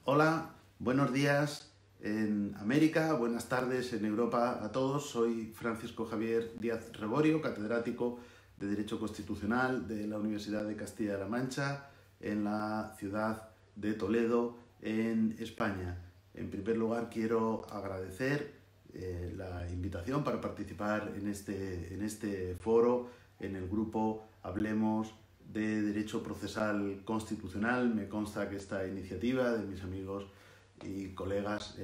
Hola, buenos días en América, buenas tardes en Europa a todos. Soy Francisco Javier Díaz Reborio, catedrático de Derecho Constitucional de la Universidad de Castilla-La Mancha en la ciudad de Toledo, en España. En primer lugar, quiero agradecer la invitación para participar en este foro, en el grupo Hablemos de Derecho Procesal Constitucional. Me consta que esta iniciativa de mis amigos y colegas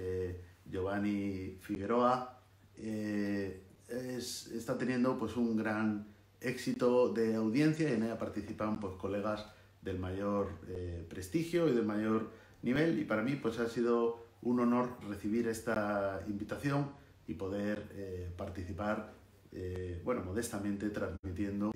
Giovanni Figueroa está teniendo pues un gran éxito de audiencia y en ella participan pues colegas del mayor prestigio y del mayor nivel, y para mí pues ha sido un honor recibir esta invitación y poder participar modestamente transmitiendo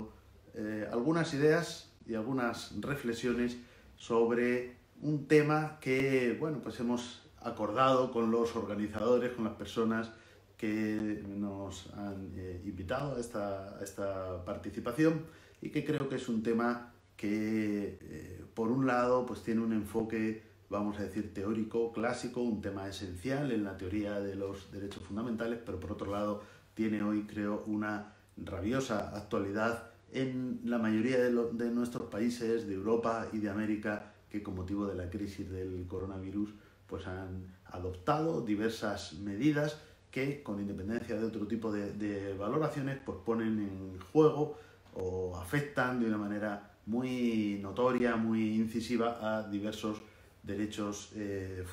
algunas ideas y algunas reflexiones sobre un tema que pues hemos acordado con los organizadores, con las personas que nos han invitado a esta participación, y que creo que es un tema que por un lado pues tiene un enfoque, vamos a decir, teórico, clásico, un tema esencial en la teoría de los derechos fundamentales, pero por otro lado tiene hoy, creo, una rabiosa actualidad en la mayoría de nuestros países de Europa y de América, que con motivo de la crisis del coronavirus pues han adoptado diversas medidas que, con independencia de otro tipo de valoraciones, pues ponen en juego o afectan de una manera muy notoria, muy incisiva a diversos derechos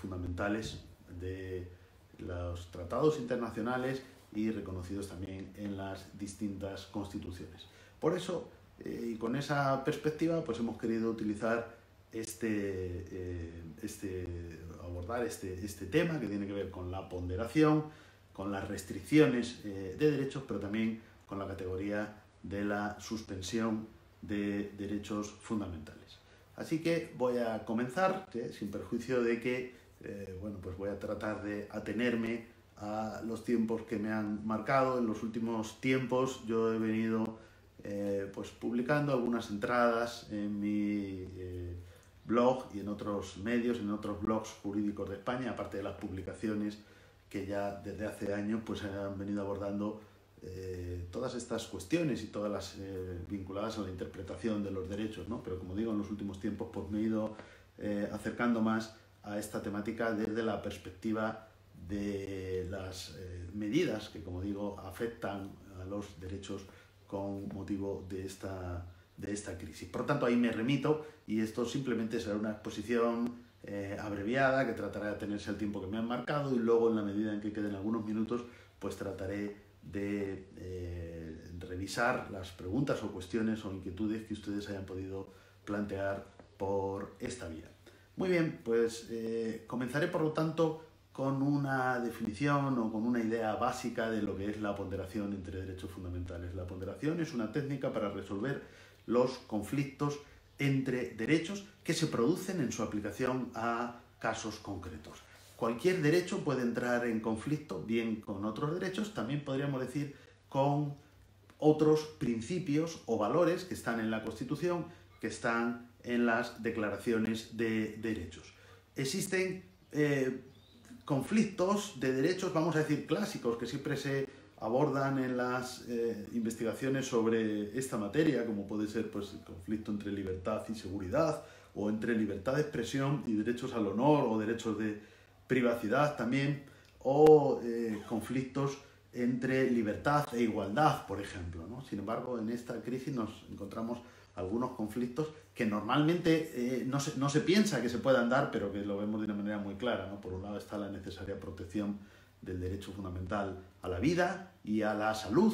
fundamentales de los tratados internacionales y reconocidos también en las distintas constituciones. Por eso, y con esa perspectiva, pues hemos querido utilizar abordar este tema que tiene que ver con la ponderación, con las restricciones de derechos, pero también con la categoría de la suspensión de derechos fundamentales. Así que voy a comenzar, sin perjuicio de que pues voy a tratar de atenerme a los tiempos que me han marcado. En los últimos tiempos yo he venido pues publicando algunas entradas en mi blog y en otros medios, en otros blogs jurídicos de España, aparte de las publicaciones que ya desde hace años pues han venido abordando todas estas cuestiones y todas las vinculadas a la interpretación de los derechos, ¿no? Pero como digo, en los últimos tiempos pues me he ido acercando más a esta temática desde la perspectiva de las medidas que, como digo, afectan a los derechos con motivo de esta crisis. Por lo tanto, ahí me remito, y esto simplemente será una exposición abreviada que tratará de atenerse al tiempo que me han marcado, y luego, en la medida en que queden algunos minutos, pues trataré de revisar las preguntas o cuestiones o inquietudes que ustedes hayan podido plantear por esta vía. Muy bien, pues comenzaré por lo tanto con una definición o con una idea básica de lo que es la ponderación entre derechos fundamentales. La ponderación es una técnica para resolver los conflictos entre derechos que se producen en su aplicación a casos concretos. Cualquier derecho puede entrar en conflicto bien con otros derechos, también podríamos decir con otros principios o valores que están en la Constitución, que están en las declaraciones de derechos. Existen conflictos de derechos, vamos a decir, clásicos, que siempre se abordan en las investigaciones sobre esta materia, como puede ser pues, el conflicto entre libertad y seguridad, o entre libertad de expresión y derechos al honor, o derechos de privacidad también, o conflictos entre libertad e igualdad, por ejemplo, ¿no? Sin embargo, en esta crisis nos encontramos algunos conflictos que normalmente no se piensa que se puedan dar, pero que lo vemos de una manera muy clara, ¿no? Por un lado está la necesaria protección del derecho fundamental a la vida y a la salud,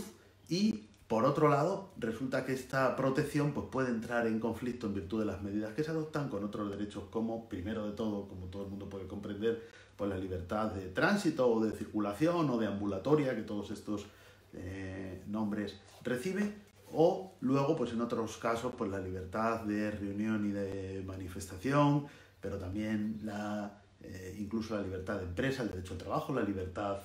y por otro lado resulta que esta protección pues, puede entrar en conflicto en virtud de las medidas que se adoptan con otros derechos, como, primero de todo, como todo el mundo puede comprender, pues la libertad de tránsito o de circulación o de ambulatoria, que todos estos nombres recibe, o luego, pues en otros casos, pues la libertad de reunión y de manifestación, pero también incluso la libertad de empresa, el derecho al trabajo, la libertad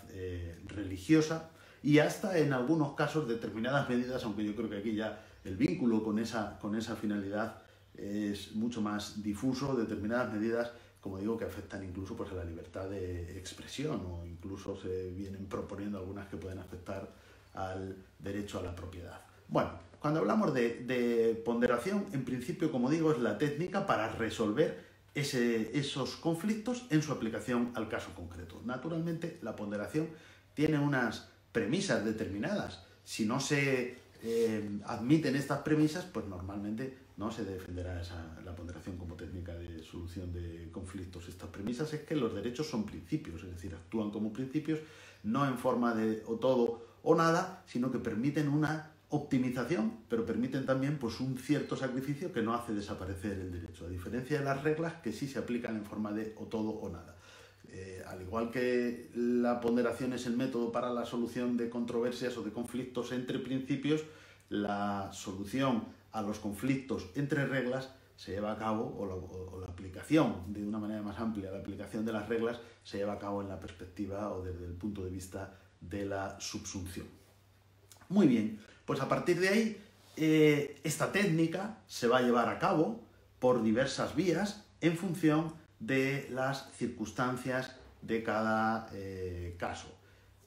religiosa, y hasta en algunos casos determinadas medidas, aunque yo creo que aquí ya el vínculo con esa finalidad es mucho más difuso, determinadas medidas como digo, que afectan incluso pues, a la libertad de expresión, o incluso se vienen proponiendo algunas que pueden afectar al derecho a la propiedad. Bueno, cuando hablamos de ponderación, en principio, como digo, es la técnica para resolver esos conflictos en su aplicación al caso concreto. Naturalmente, la ponderación tiene unas premisas determinadas. Si no se admiten estas premisas, pues normalmente no se defenderá la ponderación como técnica de solución de conflictos. Estas premisas es que los derechos son principios, es decir, actúan como principios, no en forma de o todo o nada, sino que permiten una optimización, pero permiten también pues, un cierto sacrificio que no hace desaparecer el derecho, a diferencia de las reglas que sí se aplican en forma de o todo o nada. Al igual que la ponderación es el método para la solución de controversias o de conflictos entre principios, la solución a los conflictos entre reglas se lleva a cabo, o la aplicación de una manera más amplia, la aplicación de las reglas se lleva a cabo en la perspectiva o desde el punto de vista de la subsunción. Muy bien, pues a partir de ahí esta técnica se va a llevar a cabo por diversas vías en función de las circunstancias de cada caso.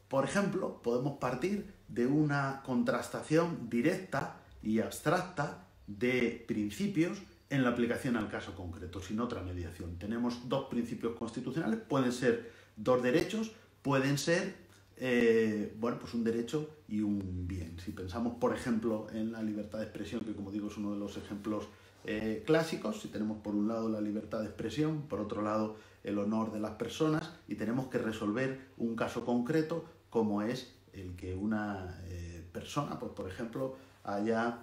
Por ejemplo, podemos partir de una contrastación directa y abstracta de principios en la aplicación al caso concreto, sin otra mediación. Tenemos dos principios constitucionales, pueden ser dos derechos, pueden ser pues un derecho y un bien. Si pensamos, por ejemplo, en la libertad de expresión, que como digo es uno de los ejemplos clásicos, si tenemos por un lado la libertad de expresión, por otro lado el honor de las personas, y tenemos que resolver un caso concreto como es el que una persona, pues, por ejemplo, haya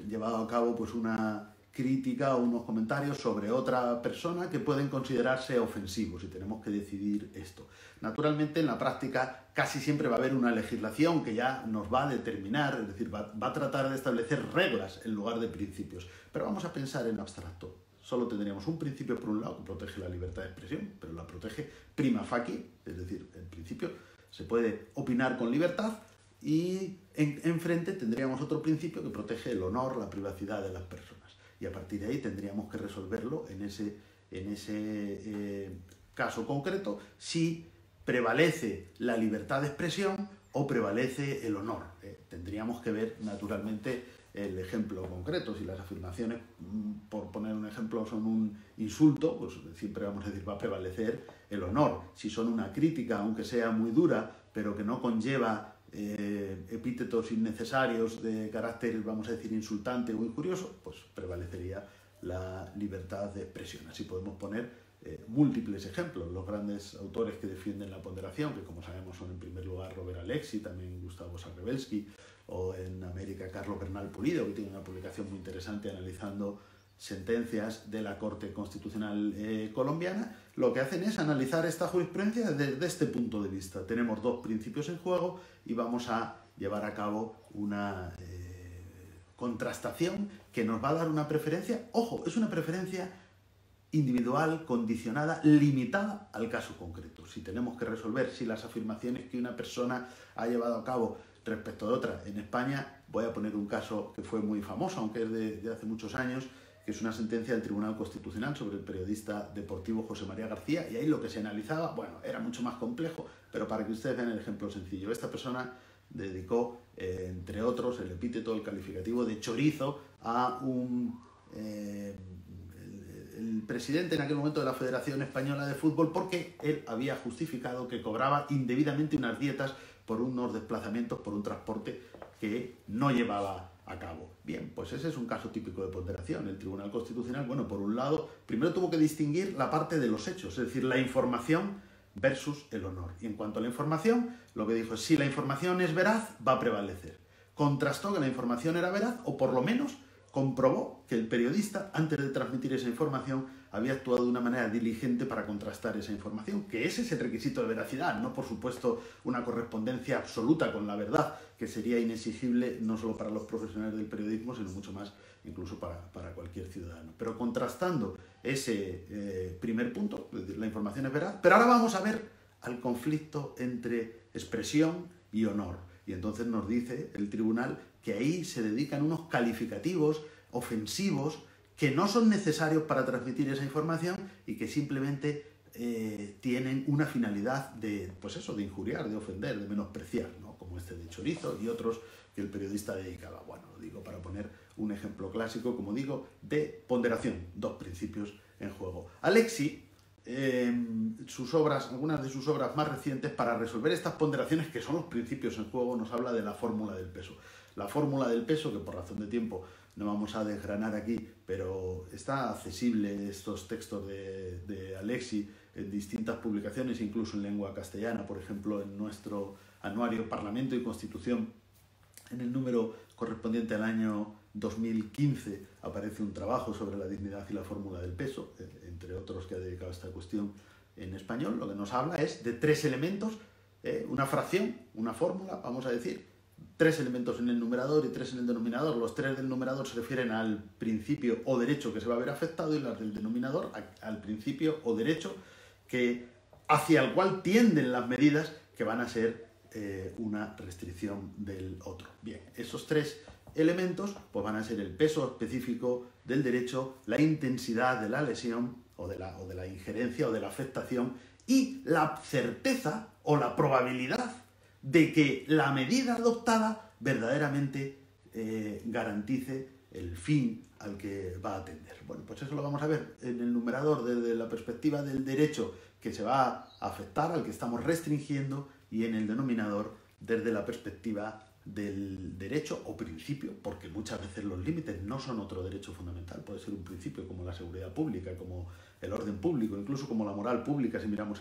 llevado a cabo pues, una crítica o unos comentarios sobre otra persona que pueden considerarse ofensivos, y tenemos que decidir esto. Naturalmente, en la práctica casi siempre va a haber una legislación que ya nos va a determinar, es decir, va a tratar de establecer reglas en lugar de principios. Pero vamos a pensar en abstracto. Solo tendríamos un principio por un lado que protege la libertad de expresión, pero la protege prima facie, es decir, en principio se puede opinar con libertad, y enfrente tendríamos otro principio que protege el honor, la privacidad de las personas. Y a partir de ahí tendríamos que resolverlo en ese caso concreto si prevalece la libertad de expresión o prevalece el honor. Tendríamos que ver, naturalmente, el ejemplo concreto. Si las afirmaciones, por poner un ejemplo, son un insulto, pues siempre vamos a decir va a prevalecer el honor. Si son una crítica, aunque sea muy dura, pero que no conlleva epítetos innecesarios de carácter, vamos a decir, insultante o injurioso, pues prevalecería la libertad de expresión. Así podemos poner múltiples ejemplos. Los grandes autores que defienden la ponderación, que como sabemos son en primer lugar Robert Alexy, también Gustavo Sarrebelsky, o en América Carlos Bernal Pulido, que tiene una publicación muy interesante analizando sentencias de la Corte Constitucional colombiana, lo que hacen es analizar esta jurisprudencia desde este punto de vista. Tenemos dos principios en juego y vamos a llevar a cabo una contrastación que nos va a dar una preferencia. Ojo, es una preferencia individual, condicionada, limitada al caso concreto. Si tenemos que resolver si las afirmaciones que una persona ha llevado a cabo respecto de otra en España, voy a poner un caso que fue muy famoso, aunque es de hace muchos años, que es una sentencia del Tribunal Constitucional sobre el periodista deportivo José María García, y ahí lo que se analizaba, bueno, era mucho más complejo, pero para que ustedes vean el ejemplo sencillo, esta persona dedicó, entre otros, el epíteto, el calificativo de chorizo a el presidente en aquel momento de la Federación Española de Fútbol, porque él había justificado que cobraba indebidamente unas dietas por unos desplazamientos, por un transporte que no llevaba a cabo. Bien, pues ese es un caso típico de ponderación. El Tribunal Constitucional, bueno, por un lado, primero tuvo que distinguir la parte de los hechos, es decir, la información versus el honor. Y en cuanto a la información, lo que dijo es, si la información es veraz, va a prevalecer. Contrastó que la información era veraz, o por lo menos comprobó que el periodista, antes de transmitir esa información, había actuado de una manera diligente para contrastar esa información, que ese es el requisito de veracidad, no por supuesto una correspondencia absoluta con la verdad, que sería inexigible no solo para los profesionales del periodismo, sino mucho más incluso para cualquier ciudadano. Pero contrastando ese primer punto, es decir, la información es veraz, pero ahora vamos a ver al conflicto entre expresión y honor. Y entonces nos dice el tribunal que ahí se dedican unos calificativos ofensivos que no son necesarios para transmitir esa información y que simplemente tienen una finalidad de, pues eso, de injuriar, de ofender, de menospreciar, ¿no? Como este de chorizo y otros que el periodista dedicaba. Bueno, lo digo para poner un ejemplo clásico, como digo, de ponderación, dos principios en juego. Alexis, algunas de sus obras más recientes, para resolver estas ponderaciones que son los principios en juego, nos habla de la fórmula del peso. La fórmula del peso, que por razón de tiempo no vamos a desgranar aquí, pero está accesible estos textos de Alexis en distintas publicaciones, incluso en lengua castellana, por ejemplo, en nuestro anuario Parlamento y Constitución, en el número correspondiente al año 2015, aparece un trabajo sobre la dignidad y la fórmula del peso, entre otros que ha dedicado a esta cuestión en español. Lo que nos habla es de tres elementos, una fracción, una fórmula, vamos a decir, tres elementos en el numerador y tres en el denominador. Los tres del numerador se refieren al principio o derecho que se va a ver afectado, y las del denominador al principio o derecho hacia el cual tienden las medidas que van a ser una restricción del otro. Bien, esos tres elementos pues van a ser el peso específico del derecho, la intensidad de la lesión o de la injerencia o de la afectación, y la certeza o la probabilidad de que la medida adoptada verdaderamente garantice el fin al que va a atender. Bueno, pues eso lo vamos a ver en el numerador desde la perspectiva del derecho que se va a afectar, al que estamos restringiendo, y en el denominador desde la perspectiva del derecho o principio, porque muchas veces los límites no son otro derecho fundamental, puede ser un principio como la seguridad pública, como el orden público, incluso como la moral pública si miramos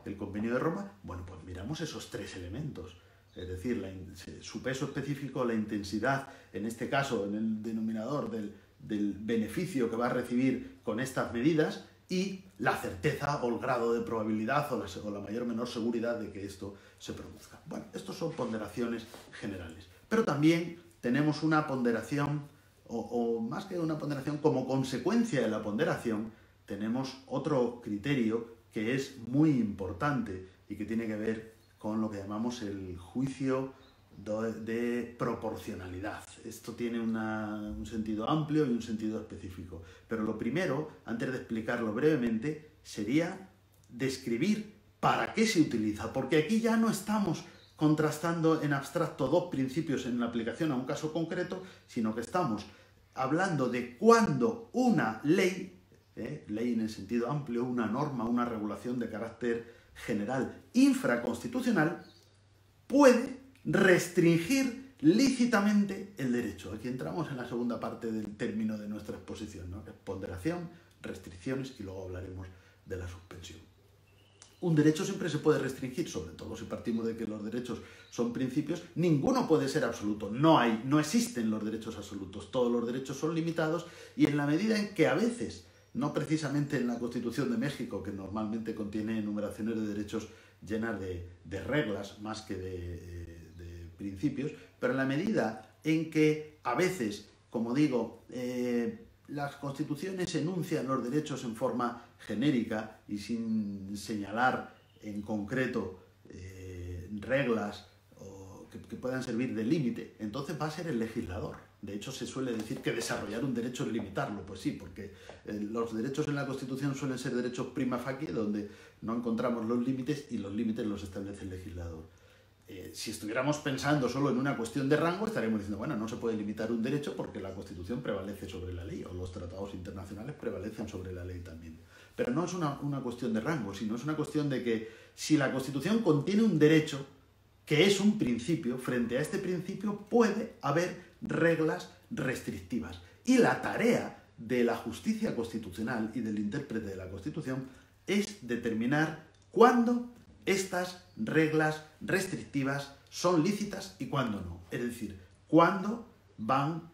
el Convenio de Roma. Bueno, pues miramos esos tres elementos, es decir, su peso específico, la intensidad, en este caso en el denominador del beneficio que va a recibir con estas medidas, y la certeza o el grado de probabilidad o la mayor o menor seguridad de que esto se produzca. Bueno, estos son ponderaciones generales. Pero también tenemos una ponderación, o más que una ponderación, como consecuencia de la ponderación, tenemos otro criterio que es muy importante y que tiene que ver con lo que llamamos el juicio de proporcionalidad. Esto tiene un sentido amplio y un sentido específico. Pero lo primero, antes de explicarlo brevemente, sería describir para qué se utiliza, porque aquí ya no estamos contrastando en abstracto dos principios en la aplicación a un caso concreto, sino que estamos hablando de cuándo una ley, ley en el sentido amplio, una norma, una regulación de carácter general infraconstitucional, puede restringir lícitamente el derecho. Aquí entramos en la segunda parte del término de nuestra exposición, ¿no? Que es ponderación, restricciones, y luego hablaremos de la suspensión. Un derecho siempre se puede restringir, sobre todo si partimos de que los derechos son principios. Ninguno puede ser absoluto, no existen los derechos absolutos, todos los derechos son limitados, y en la medida en que a veces, no precisamente en la Constitución de México, que normalmente contiene enumeraciones de derechos llenas de reglas más que de principios, pero en la medida en que a veces, como digo, las constituciones enuncian los derechos en forma genérica y sin señalar en concreto reglas que puedan servir de límite, entonces va a ser el legislador. De hecho, se suele decir que desarrollar un derecho es limitarlo. Pues sí, porque los derechos en la Constitución suelen ser derechos prima facie, donde no encontramos los límites, y los límites los establece el legislador. Si estuviéramos pensando solo en una cuestión de rango, estaríamos diciendo, bueno, no se puede limitar un derecho porque la Constitución prevalece sobre la ley, o los tratados internacionales prevalecen sobre la ley también. Pero no es una cuestión de rango, sino es una cuestión de que si la Constitución contiene un derecho que es un principio, frente a este principio puede haber reglas restrictivas. Y la tarea de la justicia constitucional y del intérprete de la Constitución es determinar cuándo estas reglas restrictivas son lícitas y cuándo no. Es decir, cuándo van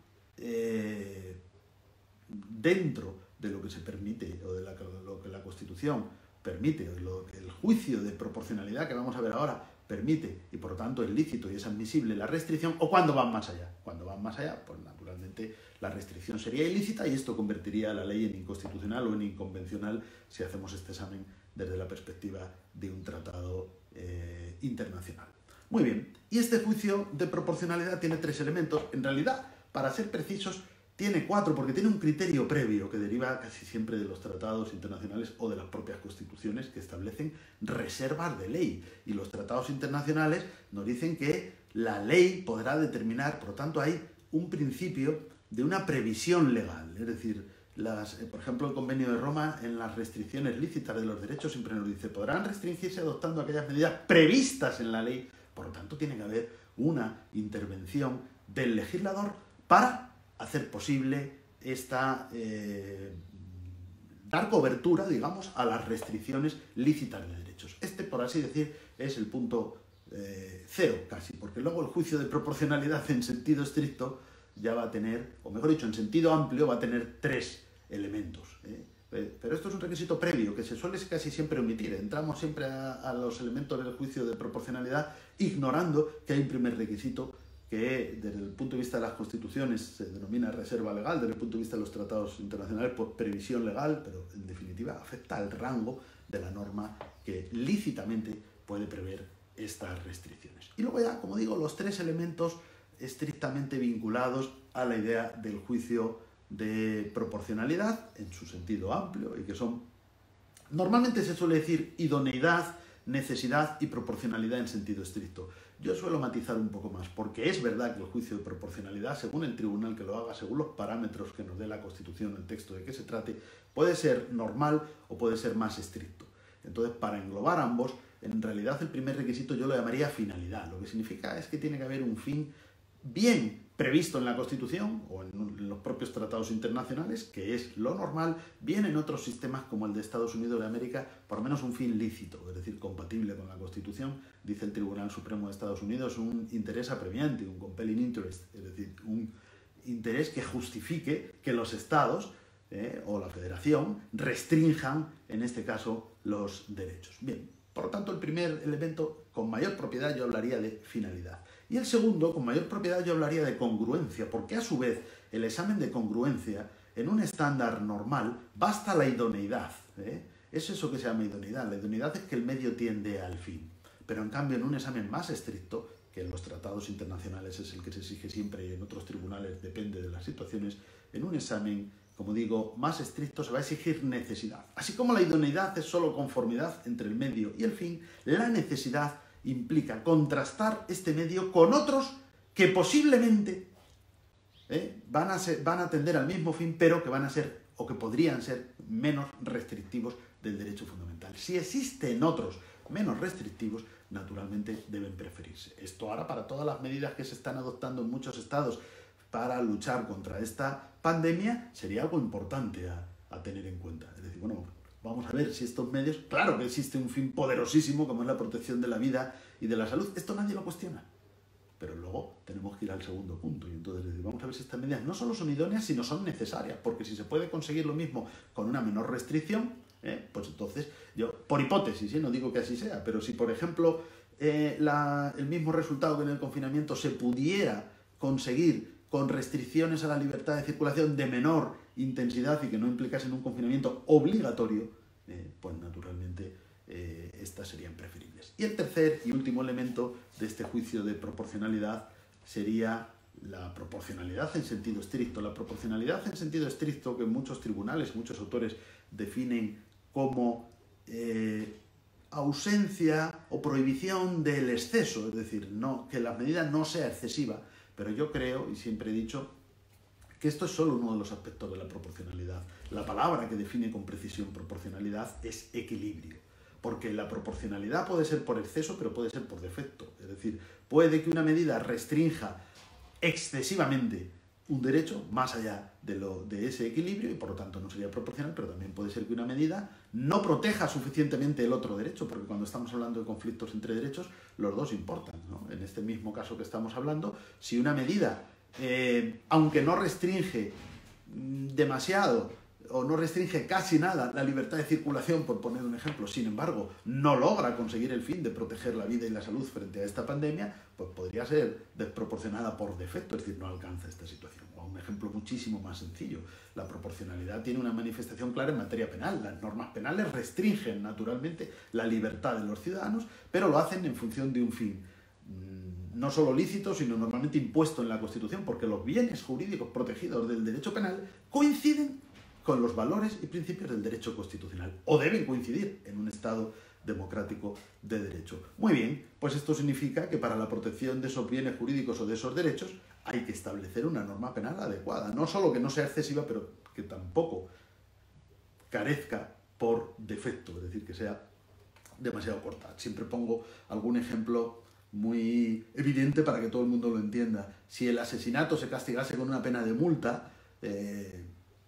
dentro de lo que se permite o de lo que la Constitución permite, o lo que el juicio de proporcionalidad que vamos a ver ahora permite, y por lo tanto es lícito y es admisible la restricción, o cuando van más allá. Cuando van más allá, pues naturalmente la restricción sería ilícita y esto convertiría a la ley en inconstitucional o en inconvencional si hacemos este examen desde la perspectiva de un tratado internacional. Muy bien, y este juicio de proporcionalidad tiene tres elementos. En realidad, para ser precisos, Tiene 4 porque tiene un criterio previo que deriva casi siempre de los tratados internacionales o de las propias constituciones que establecen reservas de ley. Y los tratados internacionales nos dicen que la ley podrá determinar, por lo tanto hay un principio de una previsión legal. Es decir, por ejemplo, el Convenio de Roma en las restricciones lícitas de los derechos siempre nos dice podrán restringirse adoptando aquellas medidas previstas en la ley. Por lo tanto, tiene que haber una intervención del legislador para hacer posible dar cobertura, digamos, a las restricciones lícitas de derechos. Por así decir, es el punto cero casi, porque luego el juicio de proporcionalidad en sentido estricto ya va a tener, o mejor dicho, en sentido amplio va a tener 3 elementos. Pero esto es un requisito previo que se suele casi siempre omitir. Entramos siempre a los elementos del juicio de proporcionalidad ignorando que hay un primer requisito que desde el punto de vista de las constituciones se denomina reserva legal, desde el punto de vista de los tratados internacionales por previsión legal, pero en definitiva afecta al rango de la norma que lícitamente puede prever estas restricciones. Y luego ya, como digo, los 3 elementos estrictamente vinculados a la idea del juicio de proporcionalidad en su sentido amplio y que son, normalmente se suele decir idoneidad, necesidad y proporcionalidad en sentido estricto. Yo suelo matizar un poco más, porque es verdad que el juicio de proporcionalidad, según el tribunal que lo haga, según los parámetros que nos dé la Constitución, el texto de que se trate, puede ser normal o puede ser más estricto. Entonces, para englobar ambos, en realidad el primer requisito yo lo llamaría finalidad. Lo que significa es que tiene que haber un fin bien previsto en la Constitución o en los propios tratados internacionales, que es lo normal, bien en otros sistemas como el de Estados Unidos de América, por lo menos un fin lícito, es decir, compatible con la Constitución, dice el Tribunal Supremo de Estados Unidos, un interés apremiante, un compelling interest, es decir, un interés que justifique que los estados o la federación restrinjan, en este caso, los derechos. Bien, por lo tanto, el primer elemento, con mayor propiedad, yo hablaría de finalidad. Y el segundo, con mayor propiedad, yo hablaría de congruencia, porque a su vez el examen de congruencia, en un estándar normal, basta la idoneidad. Es eso que se llama idoneidad. La idoneidad es que el medio tiende al fin. Pero en cambio, en un examen más estricto, que en los tratados internacionales es el que se exige siempre y en otros tribunales depende de las situaciones, en un examen, como digo, más estricto se va a exigir necesidad. Así como la idoneidad es solo conformidad entre el medio y el fin, la necesidad implica contrastar este medio con otros que posiblemente van a tender al mismo fin, pero que van a ser o que podrían ser menos restrictivos del derecho fundamental. Si existen otros menos restrictivos, naturalmente deben preferirse. Esto ahora para todas las medidas que se están adoptando en muchos estados para luchar contra esta pandemia sería algo importante a tener en cuenta. Es decir, bueno, vamos a ver si estos medios, claro que existe un fin poderosísimo como es la protección de la vida y de la salud, esto nadie lo cuestiona. Pero luego tenemos que ir al segundo punto y entonces vamos a ver si estas medidas no solo son idóneas, sino son necesarias, porque si se puede conseguir lo mismo con una menor restricción, pues entonces, yo, por hipótesis, no digo que así sea, pero si por ejemplo el mismo resultado que en el confinamiento se pudiera conseguir con restricciones a la libertad de circulación de menor intensidad y que no implicasen un confinamiento obligatorio, pues naturalmente estas serían preferibles. Y el tercer y último elemento de este juicio de proporcionalidad sería la proporcionalidad en sentido estricto. La proporcionalidad en sentido estricto, que muchos tribunales, muchos autores definen como ausencia o prohibición del exceso, es decir, que la medida no sea excesiva, pero yo creo, y siempre he dicho, que esto es solo uno de los aspectos de la proporcionalidad. La palabra que define con precisión proporcionalidad es equilibrio, porque la proporcionalidad puede ser por exceso, pero puede ser por defecto. Es decir, puede que una medida restrinja excesivamente un derecho más allá de ese equilibrio y por lo tanto no sería proporcional, pero también puede ser que una medida no proteja suficientemente el otro derecho, porque cuando estamos hablando de conflictos entre derechos, los dos importan, ¿no? En este mismo caso que estamos hablando, si una medida, aunque no restringe demasiado o no restringe casi nada la libertad de circulación, por poner un ejemplo, sin embargo, no logra conseguir el fin de proteger la vida y la salud frente a esta pandemia, pues podría ser desproporcionada por defecto, es decir, no alcanza esta situación. O un ejemplo muchísimo más sencillo, la proporcionalidad tiene una manifestación clara en materia penal. Las normas penales restringen naturalmente la libertad de los ciudadanos, pero lo hacen en función de un fin no solo lícito, sino normalmente impuesto en la Constitución, porque los bienes jurídicos protegidos del derecho penal coinciden con los valores y principios del derecho constitucional, o deben coincidir en un Estado democrático de derecho. Muy bien, pues esto significa que para la protección de esos bienes jurídicos o de esos derechos hay que establecer una norma penal adecuada, no solo que no sea excesiva, pero que tampoco carezca por defecto, es decir, que sea demasiado corta. Siempre pongo algún ejemplo muy evidente para que todo el mundo lo entienda. Si el asesinato se castigase con una pena de multa,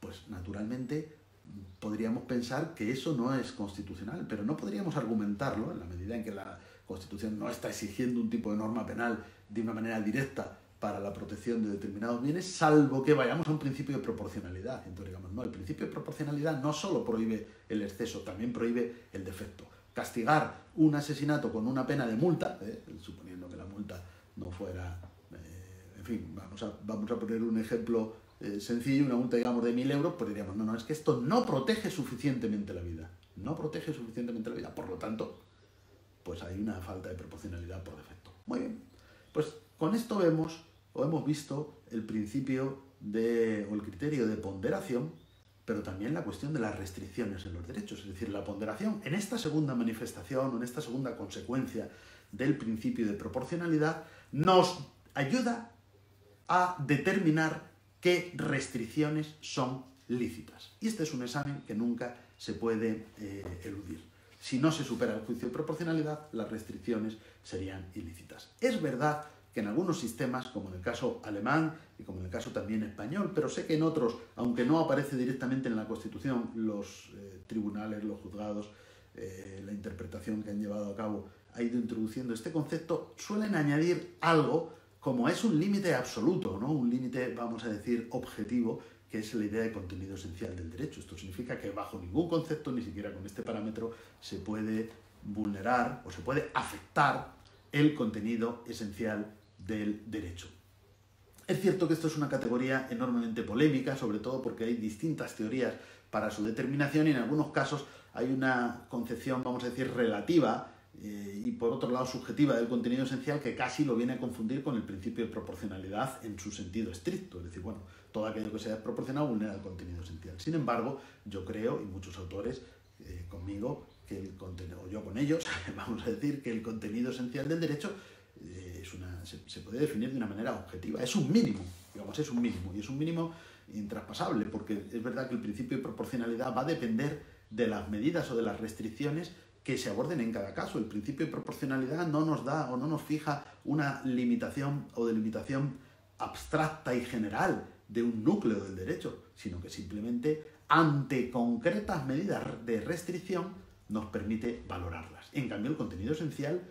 pues naturalmente podríamos pensar que eso no es constitucional, pero no podríamos argumentarlo en la medida en que la Constitución no está exigiendo un tipo de norma penal de una manera directa para la protección de determinados bienes, salvo que vayamos a un principio de proporcionalidad. Entonces digamos, no, el principio de proporcionalidad no solo prohíbe el exceso, también prohíbe el defecto. Castigar un asesinato con una pena de multa, suponiendo que la multa no fuera, en fin, vamos a poner un ejemplo sencillo, una multa, digamos, de 1.000 euros, pues diríamos, no, es que esto no protege suficientemente la vida, no protege suficientemente la vida, por lo tanto, pues hay una falta de proporcionalidad por defecto. Muy bien, pues con esto vemos, o hemos visto, el principio o el criterio de ponderación, pero también la cuestión de las restricciones en los derechos, es decir, la ponderación en esta segunda manifestación, o en esta segunda consecuencia del principio de proporcionalidad, nos ayuda a determinar qué restricciones son lícitas. Y este es un examen que nunca se puede eludir. Si no se supera el juicio de proporcionalidad, las restricciones serían ilícitas. Es verdad que en algunos sistemas, como en el caso alemán y como en el caso también español, pero sé que en otros, aunque no aparece directamente en la Constitución, los tribunales, los juzgados, la interpretación que han llevado a cabo ha ido introduciendo este concepto, suelen añadir algo como es un límite absoluto, ¿no? Un límite, vamos a decir, objetivo, que es la idea de contenido esencial del derecho. Esto significa que bajo ningún concepto, ni siquiera con este parámetro, se puede vulnerar o se puede afectar el contenido esencial del derecho. Es cierto que esto es una categoría enormemente polémica, sobre todo porque hay distintas teorías para su determinación y en algunos casos hay una concepción, vamos a decir, relativa y por otro lado subjetiva del contenido esencial que casi lo viene a confundir con el principio de proporcionalidad en su sentido estricto. Es decir, bueno, todo aquello que sea desproporcionado vulnera el contenido esencial. Sin embargo, yo creo, y muchos autores conmigo, que o yo con ellos, vamos a decir que el contenido esencial del derecho se puede definir de una manera objetiva. Es un mínimo, digamos, es un mínimo. Y es un mínimo intraspasable, porque es verdad que el principio de proporcionalidad va a depender de las medidas o de las restricciones que se aborden en cada caso. El principio de proporcionalidad no nos da o no nos fija una limitación o delimitación abstracta y general de un núcleo del derecho, sino que simplemente ante concretas medidas de restricción nos permite valorarlas. En cambio, el contenido esencial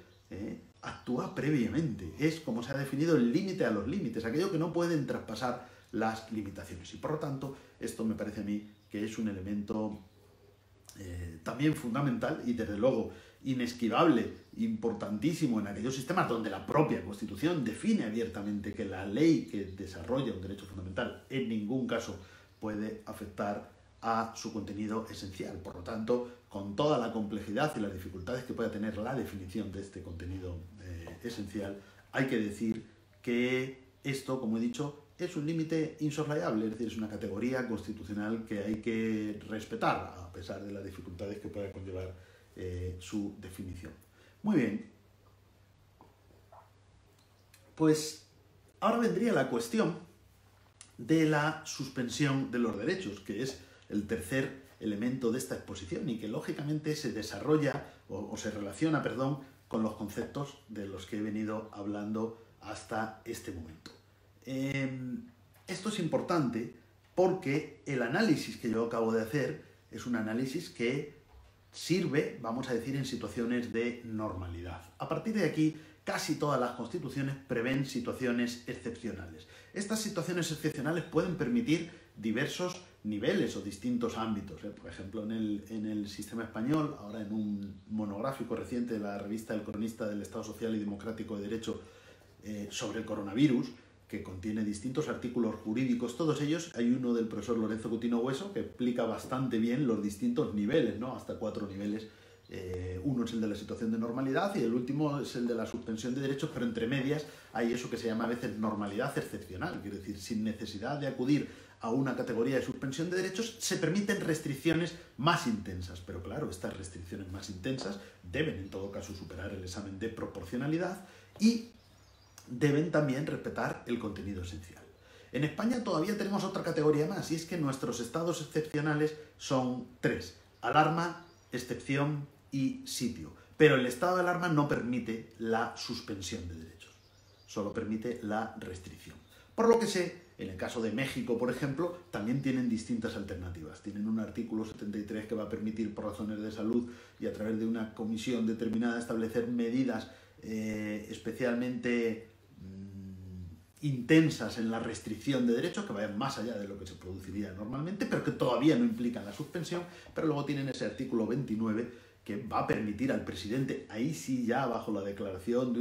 actúa previamente. Es, como se ha definido, el límite a los límites, aquello que no pueden traspasar las limitaciones. Y por lo tanto, esto me parece a mí que es un elemento también fundamental y desde luego inesquivable, importantísimo en aquellos sistemas donde la propia Constitución define abiertamente que la ley que desarrolla un derecho fundamental en ningún caso puede afectar a su contenido esencial. Por lo tanto, con toda la complejidad y las dificultades que pueda tener la definición de este contenido esencial, hay que decir que esto, como he dicho, es un límite insoslayable, es decir, es una categoría constitucional que hay que respetar, a pesar de las dificultades que pueda conllevar su definición. Muy bien. Pues ahora vendría la cuestión de la suspensión de los derechos, que es el tercer elemento de esta exposición y que lógicamente se desarrolla o se relaciona, perdón, con los conceptos de los que he venido hablando hasta este momento. Esto es importante porque el análisis que yo acabo de hacer es un análisis que sirve, vamos a decir, en situaciones de normalidad. A partir de aquí, casi todas las constituciones prevén situaciones excepcionales. Estas situaciones excepcionales pueden permitir diversos niveles o distintos ámbitos. Por ejemplo, en el sistema español, ahora en un monográfico reciente de la revista El Cronista del Estado Social y Democrático de Derecho sobre el coronavirus, que contiene distintos artículos jurídicos, todos ellos, hay uno del profesor Lorenzo Coutinho Hueso que explica bastante bien los distintos niveles, ¿no? Hasta 4 niveles Uno es el de la situación de normalidad y el último es el de la suspensión de derechos, pero entre medias hay eso que se llama a veces normalidad excepcional, quiero decir, sin necesidad de acudir a una categoría de suspensión de derechos, se permiten restricciones más intensas. Pero claro, estas restricciones más intensas deben en todo caso superar el examen de proporcionalidad y deben también respetar el contenido esencial. En España todavía tenemos otra categoría más, y es que nuestros estados excepcionales son 3: alarma, excepción y sitio. Pero el estado de alarma no permite la suspensión de derechos, solo permite la restricción. Por lo que sé, en el caso de México, por ejemplo, también tienen distintas alternativas. Tienen un artículo 73 que va a permitir, por razones de salud y a través de una comisión determinada, establecer medidas especialmente intensas en la restricción de derechos, que vayan más allá de lo que se produciría normalmente, pero que todavía no implican la suspensión. Pero luego tienen ese artículo 29 que va a permitir al presidente, ahí sí ya bajo la declaración de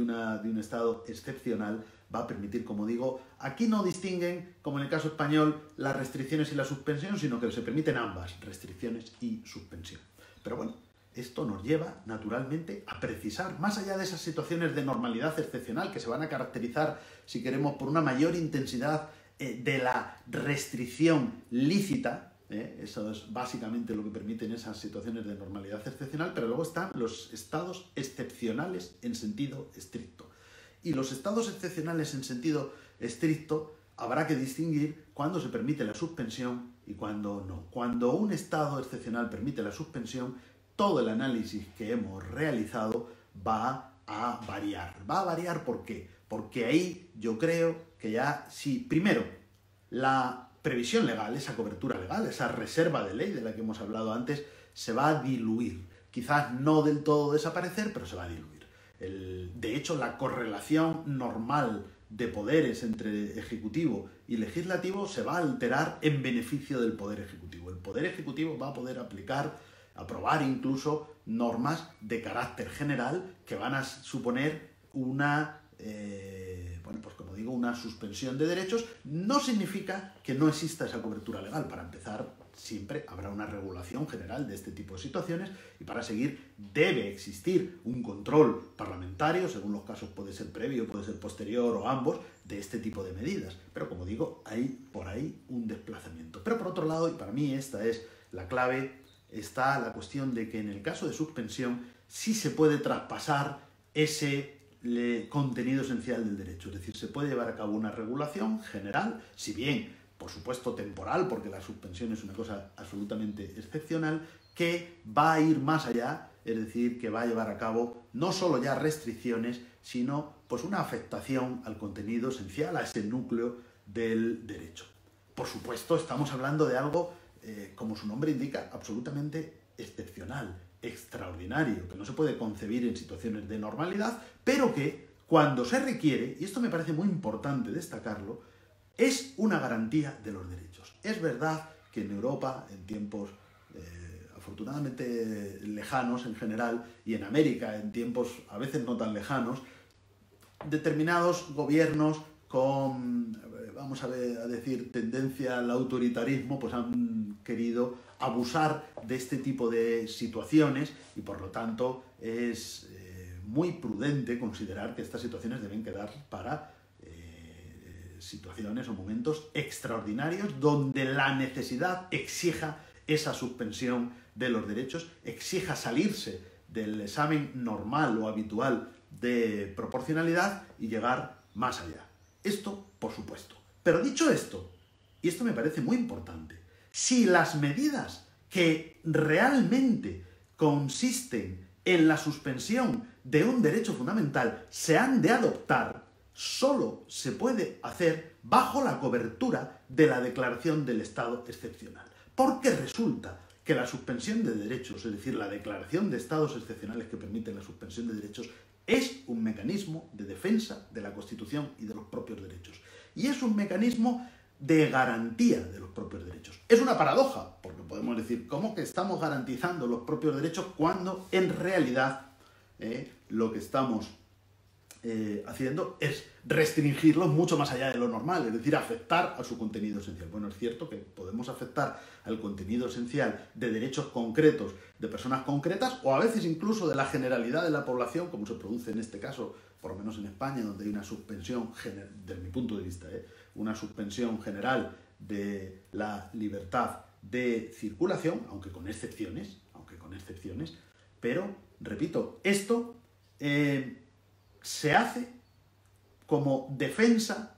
un estado excepcional, va a permitir, como digo, aquí no distinguen, como en el caso español, las restricciones y la suspensión, sino que se permiten ambas, restricciones y suspensión. Pero bueno, esto nos lleva, naturalmente, a precisar, más allá de esas situaciones de normalidad excepcional que se van a caracterizar, si queremos, por una mayor intensidad de la restricción lícita. Eso es básicamente lo que permiten esas situaciones de normalidad excepcional, pero luego están los estados excepcionales en sentido estricto. Y los estados excepcionales en sentido estricto habrá que distinguir cuándo se permite la suspensión y cuándo no. Cuando un estado excepcional permite la suspensión, todo el análisis que hemos realizado va a variar. ¿Va a variar por qué? Porque ahí yo creo que ya, sí, primero, la previsión legal, esa cobertura legal, esa reserva de ley de la que hemos hablado antes, se va a diluir. Quizás no del todo desaparecer, pero se va a diluir. De hecho, la correlación normal de poderes entre ejecutivo y legislativo se va a alterar en beneficio del poder ejecutivo. El poder ejecutivo va a poder aprobar incluso normas de carácter general que van a suponer una una suspensión de derechos. No significa que no exista esa cobertura legal. Para empezar, siempre habrá una regulación general de este tipo de situaciones, y para seguir debe existir un control parlamentario, según los casos puede ser previo, puede ser posterior o ambos, de este tipo de medidas. Pero como digo, hay por ahí un desplazamiento. Pero por otro lado, y para mí esta es la clave, está la cuestión de que en el caso de suspensión sí se puede traspasar ese contenido esencial del derecho. Es decir, se puede llevar a cabo una regulación general, si bien, por supuesto, temporal, porque la suspensión es una cosa absolutamente excepcional, que va a ir más allá, es decir, que va a llevar a cabo no solo ya restricciones, sino pues una afectación al contenido esencial, a ese núcleo del derecho. Por supuesto, estamos hablando de algo, como su nombre indica, absolutamente excepcional, extraordinario, que no se puede concebir en situaciones de normalidad, pero que cuando se requiere, y esto me parece muy importante destacarlo, es una garantía de los derechos. Es verdad que en Europa, en tiempos afortunadamente lejanos en general, y en América en tiempos a veces no tan lejanos, determinados gobiernos con, vamos a decir, tendencia al autoritarismo, pues han querido abusar de este tipo de situaciones, y por lo tanto es muy prudente considerar que estas situaciones deben quedar para situaciones o momentos extraordinarios donde la necesidad exija esa suspensión de los derechos, exija salirse del examen normal o habitual de proporcionalidad y llegar más allá. Esto, por supuesto. Pero dicho esto, y esto me parece muy importante, si las medidas que realmente consisten en la suspensión de un derecho fundamental se han de adoptar, solo se puede hacer bajo la cobertura de la declaración del estado excepcional. Porque resulta que la suspensión de derechos, es decir, la declaración de estados excepcionales que permiten la suspensión de derechos, es un mecanismo de defensa de la Constitución y de los propios derechos. Y es un mecanismo de garantía de los propios derechos. Es una paradoja, porque podemos decir, ¿cómo que estamos garantizando los propios derechos cuando en realidad lo que estamos haciendo es restringirlos mucho más allá de lo normal, es decir, afectar a su contenido esencial. Bueno, es cierto que podemos afectar al contenido esencial de derechos concretos de personas concretas o a veces incluso de la generalidad de la población, como se produce en este caso, por lo menos en España, donde hay una suspensión, desde mi punto de vista, una suspensión general de la libertad de circulación, aunque con excepciones, pero, repito, esto se hace como defensa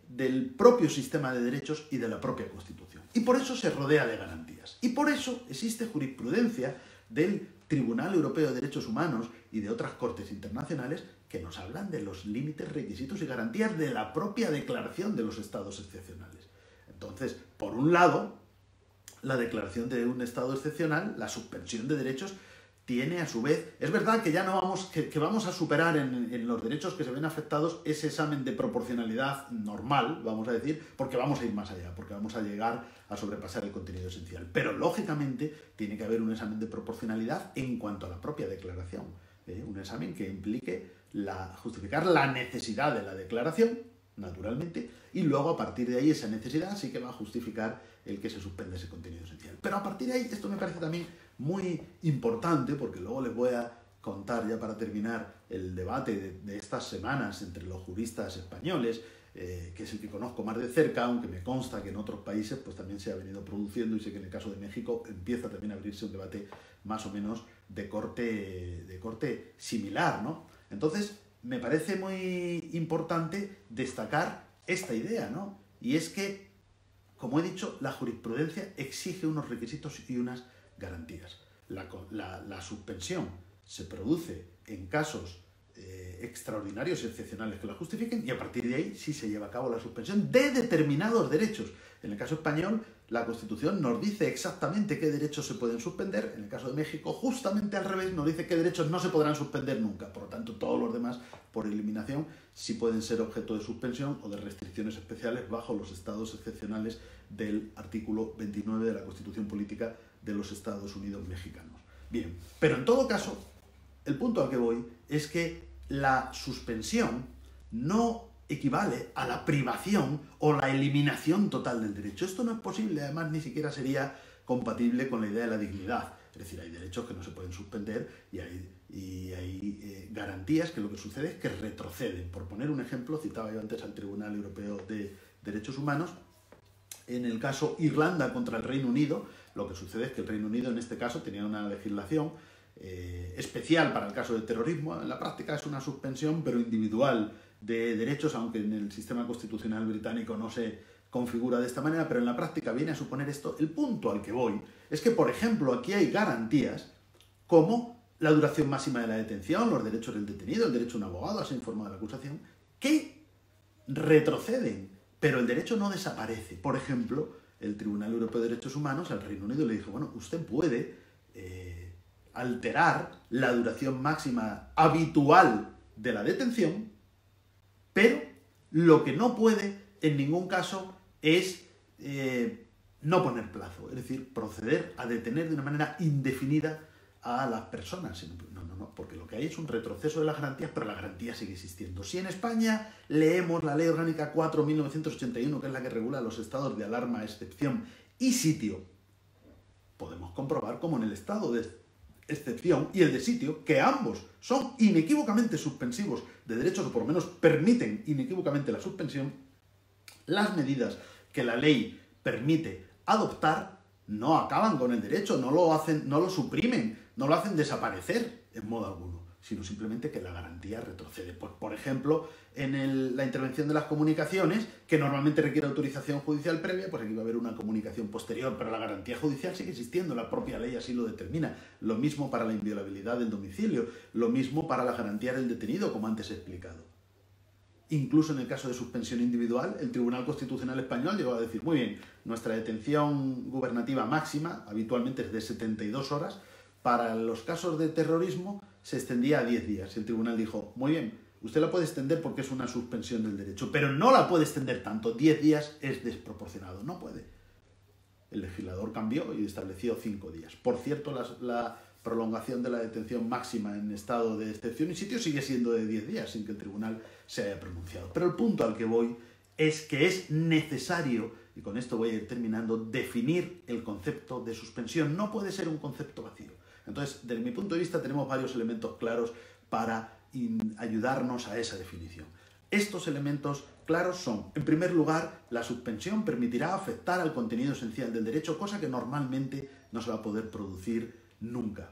del propio sistema de derechos y de la propia Constitución. Y por eso se rodea de garantías. Y por eso existe jurisprudencia del Tribunal Europeo de Derechos Humanos y de otras cortes internacionales que nos hablan de los límites, requisitos y garantías de la propia Declaración de los Estados Excepcionales. Entonces, por un lado, la declaración de un Estado excepcional, la suspensión de derechos, tiene a su vez, es verdad que ya no vamos, que vamos a superar en los derechos que se ven afectados ese examen de proporcionalidad normal, vamos a decir, porque vamos a ir más allá, porque vamos a llegar a sobrepasar el contenido esencial. Pero lógicamente tiene que haber un examen de proporcionalidad en cuanto a la propia declaración, un examen que implique justificar la necesidad de la declaración, naturalmente, y luego a partir de ahí esa necesidad sí que va a justificar el que se suspenda ese contenido esencial. Pero a partir de ahí, esto me parece también muy importante, porque luego les voy a contar ya para terminar el debate de estas semanas entre los juristas españoles, que es el que conozco más de cerca, aunque me consta que en otros países pues también se ha venido produciendo, y sé que en el caso de México empieza también a abrirse un debate más o menos de corte similar, ¿no? Entonces, me parece muy importante destacar esta idea, ¿no? Y es que, como he dicho, la jurisprudencia exige unos requisitos y unas garantías. La suspensión se produce en casos extraordinarios y excepcionales que la justifiquen, y a partir de ahí sí se lleva a cabo la suspensión de determinados derechos. En el caso español, la Constitución nos dice exactamente qué derechos se pueden suspender. En el caso de México, justamente al revés, nos dice qué derechos no se podrán suspender nunca. Por lo tanto, todos los demás, por eliminación, sí pueden ser objeto de suspensión o de restricciones especiales bajo los estados excepcionales del artículo 29 de la Constitución Política de los Estados Unidos Mexicanos. Bien, pero en todo caso, el punto al que voy es que la suspensión no equivale a la privación o la eliminación total del derecho. Esto no es posible, además ni siquiera sería compatible con la idea de la dignidad. Es decir, hay derechos que no se pueden suspender y hay garantías que lo que sucede es que retroceden. Por poner un ejemplo, citaba yo antes al Tribunal Europeo de Derechos Humanos. En el caso Irlanda contra el Reino Unido, lo que sucede es que el Reino Unido en este caso tenía una legislación especial para el caso de terrorismo. En la práctica es una suspensión, pero individual, de derechos, aunque en el sistema constitucional británico no se configura de esta manera, pero en la práctica viene a suponer esto. El punto al que voy es que, por ejemplo, aquí hay garantías como la duración máxima de la detención, los derechos del detenido, el derecho a un abogado, a ser informado de la acusación, que retroceden, pero el derecho no desaparece. Por ejemplo, el Tribunal Europeo de Derechos Humanos al Reino Unido le dijo, bueno, usted puede alterar la duración máxima habitual de la detención, pero lo que no puede en ningún caso es no poner plazo, es decir, proceder a detener de una manera indefinida a las personas. No, porque lo que hay es un retroceso de las garantías, pero la garantía sigue existiendo. Si en España leemos la Ley Orgánica 4/1981, que es la que regula los estados de alarma, excepción y sitio, podemos comprobar cómo en el estado de excepción y el de sitio, que ambos son inequívocamente suspensivos de derechos, o por lo menos permiten inequívocamente la suspensión, las medidas que la ley permite adoptar no acaban con el derecho, no lo suprimen, no lo hacen desaparecer en modo alguno, sino simplemente que la garantía retrocede. Pues, por ejemplo, en la intervención de las comunicaciones, que normalmente requiere autorización judicial previa, pues aquí va a haber una comunicación posterior, pero la garantía judicial sigue existiendo, la propia ley así lo determina. Lo mismo para la inviolabilidad del domicilio, lo mismo para la garantía del detenido, como antes he explicado. Incluso en el caso de suspensión individual, el Tribunal Constitucional Español llegó a decir, muy bien, nuestra detención gubernativa máxima habitualmente es de 72 horas, para los casos de terrorismo se extendía a 10 días. El tribunal dijo, muy bien, usted la puede extender porque es una suspensión del derecho, pero no la puede extender tanto, 10 días es desproporcionado, no puede. El legislador cambió y estableció 5 días. Por cierto, la prolongación de la detención máxima en estado de excepción y sitio sigue siendo de 10 días sin que el tribunal se haya pronunciado. Pero el punto al que voy es que es necesario, y con esto voy a ir terminando, definir el concepto de suspensión. No puede ser un concepto vacío. Entonces, desde mi punto de vista, tenemos varios elementos claros para ayudarnos a esa definición. Estos elementos claros son, en primer lugar, la suspensión permitirá afectar al contenido esencial del derecho, cosa que normalmente no se va a poder producir nunca.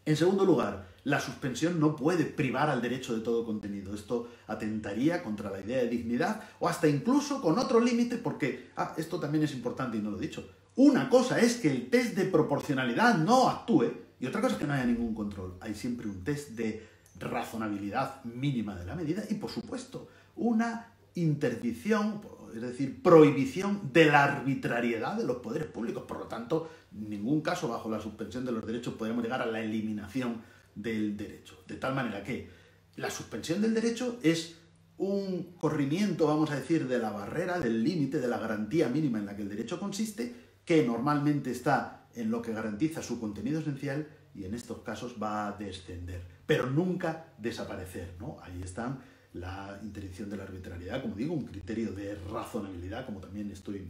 En segundo lugar, la suspensión no puede privar al derecho de todo contenido. Esto atentaría contra la idea de dignidad o hasta incluso con otro límite porque, esto también es importante y no lo he dicho, una cosa es que el test de proporcionalidad no actúe y otra cosa es que no haya ningún control. Hay siempre un test de razonabilidad mínima de la medida y, por supuesto, una interdicción, es decir, prohibición de la arbitrariedad de los poderes públicos. Por lo tanto, en ningún caso bajo la suspensión de los derechos podemos llegar a la eliminación del derecho. De tal manera que la suspensión del derecho es un corrimiento, vamos a decir, de la barrera, del límite, de la garantía mínima en la que el derecho consiste, que normalmente está en lo que garantiza su contenido esencial y en estos casos va a descender, pero nunca desaparecer, ¿no? Ahí están la interdicción de la arbitrariedad, como digo, un criterio de razonabilidad, como también estoy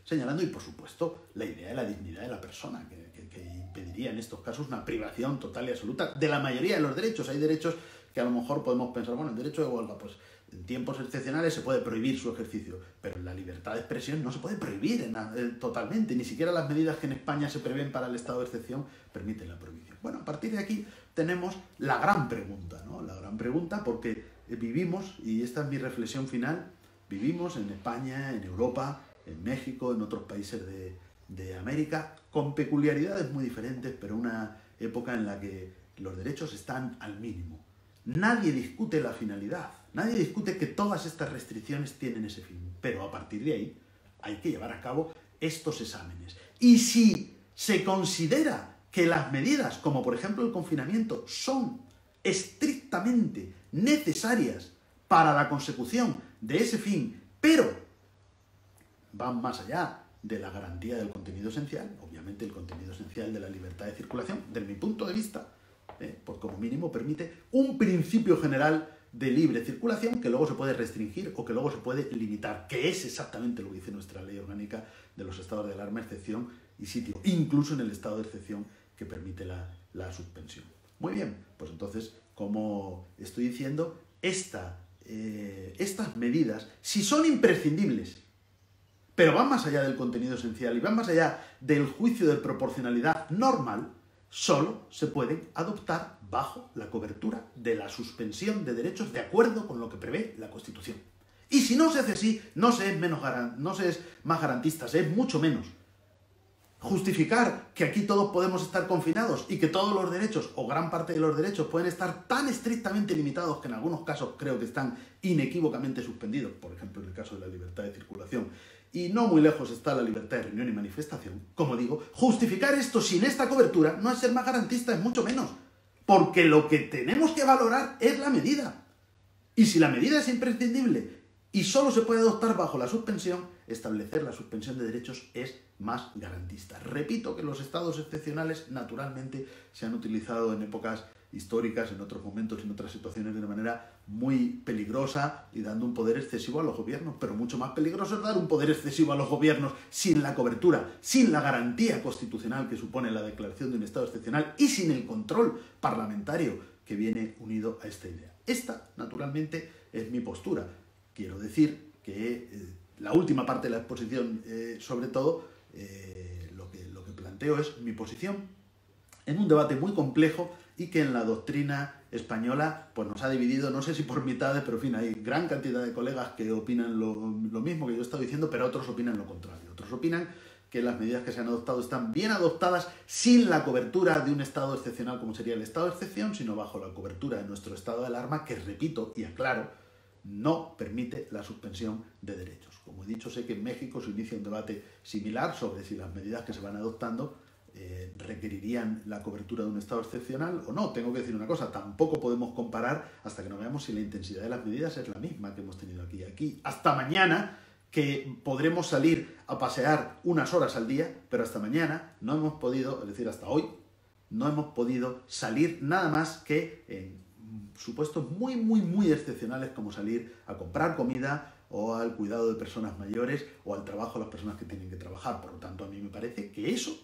señalando, y por supuesto la idea de la dignidad de la persona, que impediría en estos casos una privación total y absoluta de la mayoría de los derechos. Hay derechos que a lo mejor podemos pensar, bueno, el derecho de huelga, pues en tiempos excepcionales se puede prohibir su ejercicio, pero la libertad de expresión no se puede prohibir totalmente, ni siquiera las medidas que en España se prevén para el estado de excepción permiten la prohibición. Bueno, a partir de aquí tenemos la gran pregunta, ¿no? La gran pregunta porque vivimos, y esta es mi reflexión final, vivimos en España, en Europa, en México, en otros países de América, con peculiaridades muy diferentes, pero una época en la que los derechos están al mínimo. Nadie discute la finalidad, nadie discute que todas estas restricciones tienen ese fin, pero a partir de ahí hay que llevar a cabo estos exámenes. Y si se considera que las medidas, como por ejemplo el confinamiento, son estrictamente necesarias para la consecución de ese fin, pero van más allá de la garantía del contenido esencial, obviamente el contenido esencial de la libertad de circulación, desde mi punto de vista, pues como mínimo permite un principio general de libre circulación que luego se puede restringir o que luego se puede limitar, que es exactamente lo que dice nuestra ley orgánica de los estados de alarma, excepción y sitio, incluso en el estado de excepción que permite la suspensión. Muy bien, pues entonces, como estoy diciendo, estas medidas, si son imprescindibles, pero van más allá del contenido esencial y van más allá del juicio de proporcionalidad normal, solo se pueden adoptar bajo la cobertura de la suspensión de derechos de acuerdo con lo que prevé la Constitución. Y si no se hace así, no se es más garantista, se es mucho menos. Justificar que aquí todos podemos estar confinados y que todos los derechos, o gran parte de los derechos, pueden estar tan estrictamente limitados que en algunos casos creo que están inequívocamente suspendidos, por ejemplo en el caso de la libertad de circulación, y no muy lejos está la libertad de reunión y manifestación, como digo, justificar esto sin esta cobertura no es ser más garantista, es mucho menos, porque lo que tenemos que valorar es la medida. Y si la medida es imprescindible y solo se puede adoptar bajo la suspensión, establecer la suspensión de derechos es más garantista. Repito que los estados excepcionales naturalmente se han utilizado en épocas históricas, en otros momentos, en otras situaciones de una manera muy peligrosa y dando un poder excesivo a los gobiernos, pero mucho más peligroso es dar un poder excesivo a los gobiernos sin la cobertura, sin la garantía constitucional que supone la declaración de un estado excepcional y sin el control parlamentario que viene unido a esta idea. Esta, naturalmente, es mi postura. Quiero decir que la última parte de la exposición, sobre todo, lo que planteo es mi posición en un debate muy complejo y que en la doctrina española pues nos ha dividido, no sé si por mitades, pero en fin, hay gran cantidad de colegas que opinan lo mismo que yo he estado diciendo, pero otros opinan lo contrario. Otros opinan que las medidas que se han adoptado están bien adoptadas sin la cobertura de un estado excepcional como sería el estado de excepción, sino bajo la cobertura de nuestro estado de alarma, que repito y aclaro, no permite la suspensión de derechos. Como he dicho, sé que en México se inicia un debate similar sobre si las medidas que se van adoptando requerirían la cobertura de un estado excepcional o no. Tengo que decir una cosa, tampoco podemos comparar hasta que no veamos si la intensidad de las medidas es la misma que hemos tenido aquí. Aquí hasta mañana, que podremos salir a pasear unas horas al día, pero hasta mañana no hemos podido, es decir, hasta hoy, no hemos podido salir nada más que en supuestos muy, muy, muy excepcionales, como salir a comprar comida o al cuidado de personas mayores o al trabajo de las personas que tienen que trabajar. Por lo tanto, a mí me parece que eso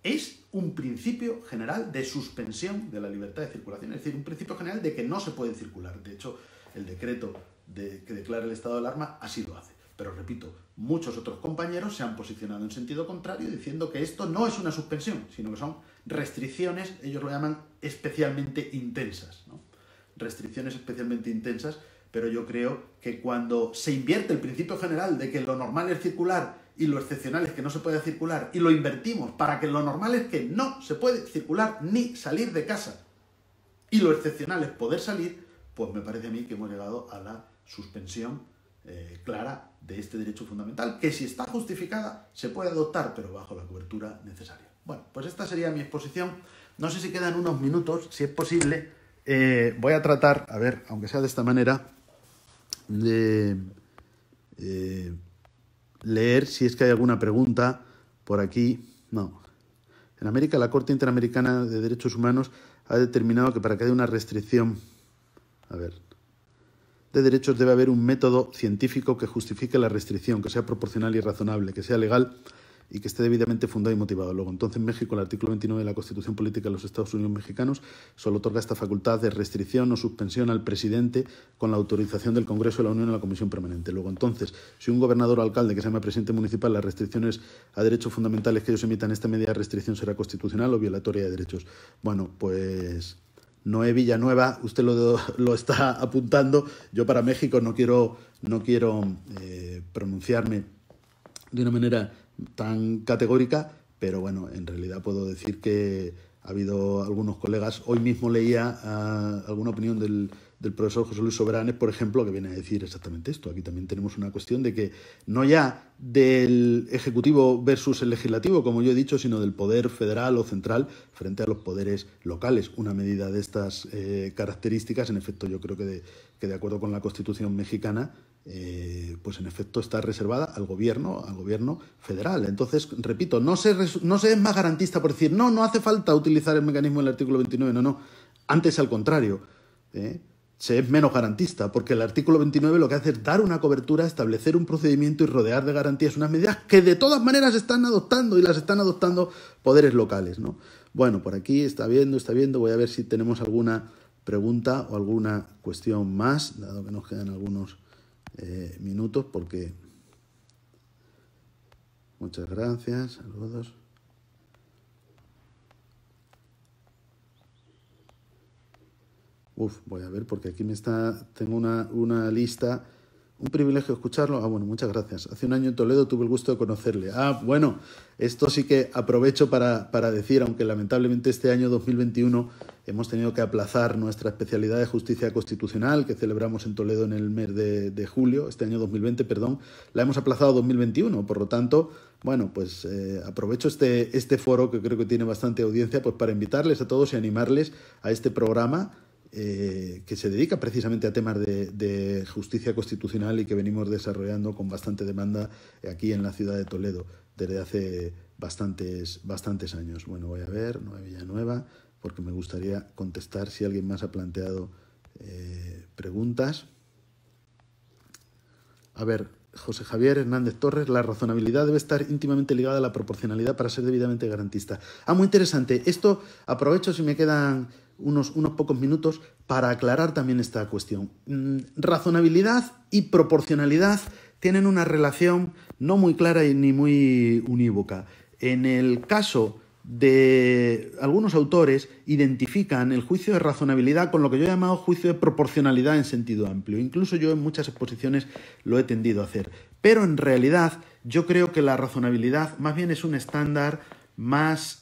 es un principio general de suspensión de la libertad de circulación, es decir, un principio general de que no se puede circular. De hecho, el decreto que declara el estado de alarma así lo hace. Pero repito, muchos otros compañeros se han posicionado en sentido contrario diciendo que esto no es una suspensión, sino que son restricciones, ellos lo llaman especialmente intensas, ¿no? Restricciones especialmente intensas, pero yo creo que cuando se invierte el principio general de que lo normal es circular y lo excepcional es que no se puede circular, y lo invertimos para que lo normal es que no se puede circular ni salir de casa, y lo excepcional es poder salir, pues me parece a mí que hemos llegado a la suspensión clara de este derecho fundamental, que si está justificada se puede adoptar, pero bajo la cobertura necesaria. Bueno, pues esta sería mi exposición. No sé si quedan unos minutos, si es posible. Voy a tratar, a ver, aunque sea de esta manera, de leer si es que hay alguna pregunta por aquí. No. En América, la Corte Interamericana de Derechos Humanos ha determinado que para que haya una restricción, de derechos debe haber un método científico que justifique la restricción, que sea proporcional y razonable, que sea legal y que esté debidamente fundado y motivado. Luego, entonces, en México, el artículo 29 de la Constitución Política de los Estados Unidos Mexicanos solo otorga esta facultad de restricción o suspensión al presidente con la autorización del Congreso de la Unión o la Comisión Permanente. Luego, entonces, si un gobernador o alcalde que se llama presidente municipal, las restricciones a derechos fundamentales que ellos emitan, esta medida de restricción será constitucional o violatoria de derechos. Bueno, pues Noé Villanueva, usted lo está apuntando. Yo para México no quiero pronunciarme de una manera tan categórica, pero bueno, en realidad puedo decir que ha habido algunos colegas. Hoy mismo leía alguna opinión del profesor José Luis Soberanes, por ejemplo, que viene a decir exactamente esto. Aquí también tenemos una cuestión de que no ya del Ejecutivo versus el Legislativo, como yo he dicho, sino del poder federal o central frente a los poderes locales. Una medida de estas características, en efecto, yo creo que de acuerdo con la Constitución mexicana, pues en efecto está reservada al gobierno federal. Entonces, repito, no se es más garantista por decir no hace falta utilizar el mecanismo del artículo 29, no. Antes, al contrario, se es menos garantista, porque el artículo 29 lo que hace es dar una cobertura, establecer un procedimiento y rodear de garantías unas medidas que de todas maneras están adoptando y las están adoptando poderes locales, ¿no? Bueno, por aquí está viendo, voy a ver si tenemos alguna pregunta o alguna cuestión más, dado que nos quedan algunos minutos, porque muchas gracias, saludos. Voy a ver, porque aquí tengo una lista. Un privilegio escucharlo. Bueno, muchas gracias. Hace un año en Toledo tuve el gusto de conocerle. Bueno, esto sí que aprovecho para decir, aunque lamentablemente este año 2021 hemos tenido que aplazar nuestra especialidad de justicia constitucional, que celebramos en Toledo en el mes de julio, este año 2020, la hemos aplazado a 2021. Por lo tanto, bueno, pues aprovecho este foro, que creo que tiene bastante audiencia, pues para invitarles a todos y animarles a este programa, que se dedica precisamente a temas de justicia constitucional y que venimos desarrollando con bastante demanda aquí en la ciudad de Toledo desde hace bastantes años. Bueno, voy a ver, Noé Villanueva, porque me gustaría contestar si alguien más ha planteado preguntas. A ver, José Javier Hernández Torres, la razonabilidad debe estar íntimamente ligada a la proporcionalidad para ser debidamente garantista. Muy interesante. Esto aprovecho, si me quedan unos pocos minutos, para aclarar también esta cuestión. Razonabilidad y proporcionalidad tienen una relación no muy clara ni muy unívoca. En el caso de algunos autores, identifican el juicio de razonabilidad con lo que yo he llamado juicio de proporcionalidad en sentido amplio. Incluso yo en muchas exposiciones lo he tendido a hacer. Pero en realidad yo creo que la razonabilidad más bien es un estándar más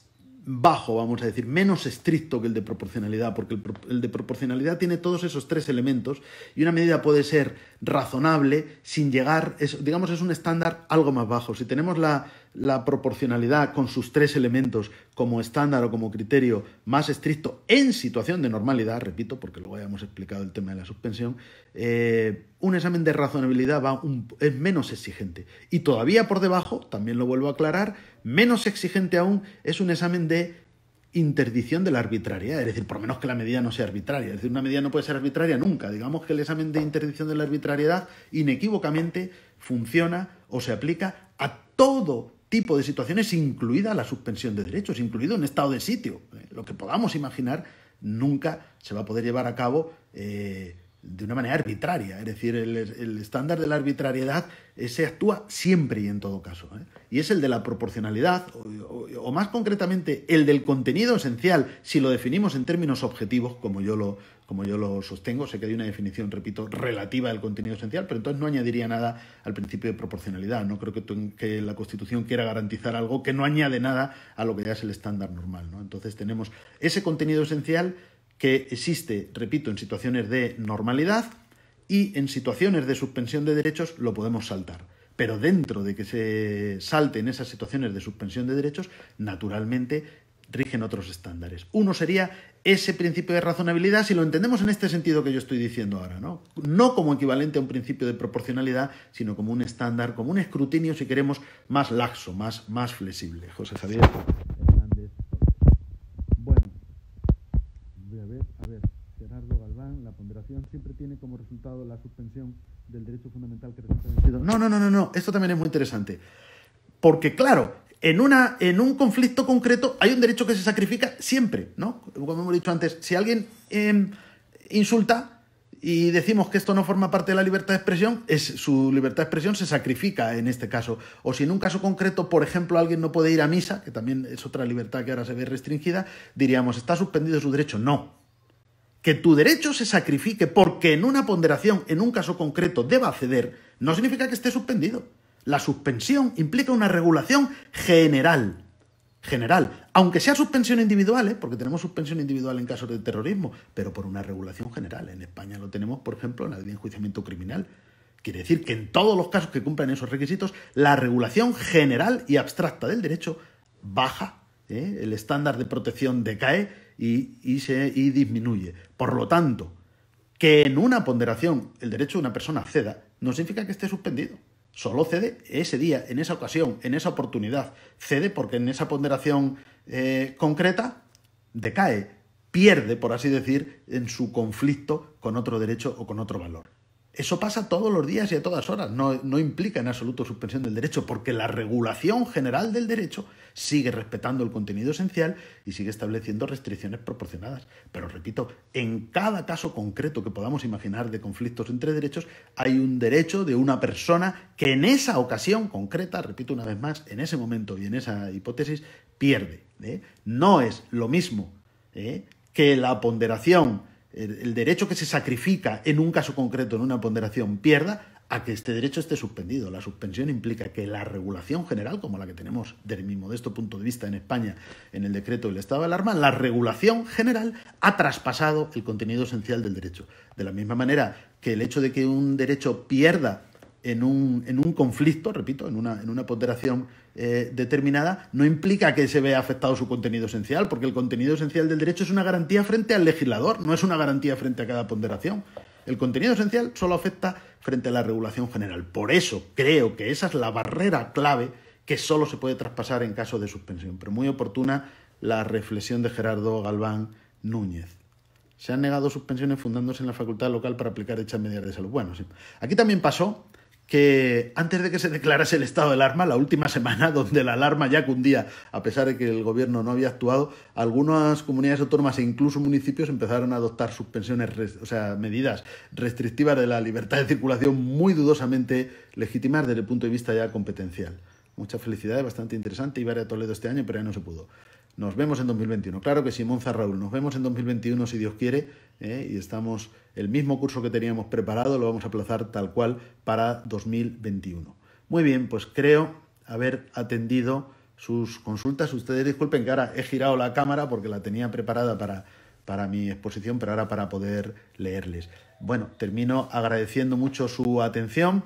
bajo, vamos a decir, menos estricto que el de proporcionalidad, porque el de proporcionalidad tiene todos esos tres elementos y una medida puede ser razonable sin llegar, es un estándar algo más bajo. Si tenemos la proporcionalidad con sus tres elementos como estándar o como criterio más estricto en situación de normalidad, repito, porque luego ya hemos explicado el tema de la suspensión, un examen de razonabilidad es menos exigente. Y todavía por debajo, también lo vuelvo a aclarar, menos exigente aún es un examen de interdicción de la arbitrariedad, es decir, por lo menos que la medida no sea arbitraria. Es decir, una medida no puede ser arbitraria nunca. Digamos que el examen de interdicción de la arbitrariedad inequívocamente funciona o se aplica a todo tipo de situaciones, incluida la suspensión de derechos, incluido un estado de sitio. Lo que podamos imaginar nunca se va a poder llevar a cabo de una manera arbitraria. Es decir, el estándar de la arbitrariedad se actúa siempre y en todo caso, y es el de la proporcionalidad, o más concretamente el del contenido esencial, si lo definimos en términos objetivos, como yo lo sostengo. Sé que hay una definición, repito, relativa del contenido esencial, pero entonces no añadiría nada al principio de proporcionalidad. No creo que la Constitución quiera garantizar algo que no añade nada a lo que ya es el estándar normal, ¿no? Entonces tenemos ese contenido esencial que existe, repito, en situaciones de normalidad, y en situaciones de suspensión de derechos lo podemos saltar. Pero dentro de que se salten esas situaciones de suspensión de derechos, naturalmente rigen otros estándares. Uno sería ese principio de razonabilidad, si lo entendemos en este sentido que yo estoy diciendo ahora, ¿no? No como equivalente a un principio de proporcionalidad, sino como un estándar, como un escrutinio, si queremos, más laxo, más flexible. José Javier Hernández. Bueno, voy a ver, Gerardo Galván, la ponderación siempre tiene como resultado la suspensión del derecho fundamental que resulta vencido. No, esto también es muy interesante. Porque, claro, en un conflicto concreto hay un derecho que se sacrifica siempre, ¿no? Como hemos dicho antes, si alguien insulta y decimos que esto no forma parte de la libertad de expresión, su libertad de expresión se sacrifica en este caso. O si en un caso concreto, por ejemplo, alguien no puede ir a misa, que también es otra libertad que ahora se ve restringida, diríamos, ¿está suspendido su derecho? No. Que tu derecho se sacrifique porque en una ponderación, en un caso concreto, deba ceder, no significa que esté suspendido. La suspensión implica una regulación general, aunque sea suspensión individual, porque tenemos suspensión individual en casos de terrorismo, pero por una regulación general. En España lo tenemos, por ejemplo, en la ley de enjuiciamiento criminal. Quiere decir que en todos los casos que cumplan esos requisitos, la regulación general y abstracta del derecho baja, el estándar de protección decae y disminuye. Por lo tanto, que en una ponderación el derecho de una persona ceda no significa que esté suspendido. Solo cede ese día, en esa ocasión, en esa oportunidad. Cede porque en esa ponderación concreta decae, pierde, por así decir, en su conflicto con otro derecho o con otro valor. Eso pasa todos los días y a todas horas. No implica en absoluto suspensión del derecho, porque la regulación general del derecho sigue respetando el contenido esencial y sigue estableciendo restricciones proporcionadas. Pero repito, en cada caso concreto que podamos imaginar de conflictos entre derechos, hay un derecho de una persona que en esa ocasión concreta, repito una vez más, en ese momento y en esa hipótesis, pierde. No es lo mismo que la ponderación, el derecho que se sacrifica en un caso concreto, en una ponderación, pierda, a que este derecho esté suspendido. La suspensión implica que la regulación general, como la que tenemos desde mi modesto punto de vista en España en el decreto del estado de alarma, la regulación general ha traspasado el contenido esencial del derecho. De la misma manera que el hecho de que un derecho pierda en un conflicto, repito, en una ponderación determinada, no implica que se vea afectado su contenido esencial, porque el contenido esencial del derecho es una garantía frente al legislador, no es una garantía frente a cada ponderación. El contenido esencial solo afecta frente a la regulación general. Por eso creo que esa es la barrera clave que solo se puede traspasar en caso de suspensión. Pero muy oportuna la reflexión de Gerardo Galván Núñez. Se han negado suspensiones fundándose en la facultad local para aplicar dichas medidas de salud. Bueno, sí. Aquí también pasó que antes de que se declarase el estado de alarma, la última semana, donde la alarma ya cundía, a pesar de que el gobierno no había actuado, algunas comunidades autónomas e incluso municipios empezaron a adoptar suspensiones, medidas restrictivas de la libertad de circulación muy dudosamente legítimas desde el punto de vista ya competencial. Mucha felicidad, bastante interesante. Iba a ir a Toledo este año, pero ya no se pudo. Nos vemos en 2021. Claro que sí, Monza Raúl. Nos vemos en 2021 si Dios quiere, y estamos el mismo curso que teníamos preparado, lo vamos a aplazar tal cual para 2021. Muy bien, pues creo haber atendido sus consultas. Ustedes disculpen que ahora he girado la cámara porque la tenía preparada para mi exposición, pero ahora para poder leerles. Bueno, termino agradeciendo mucho su atención,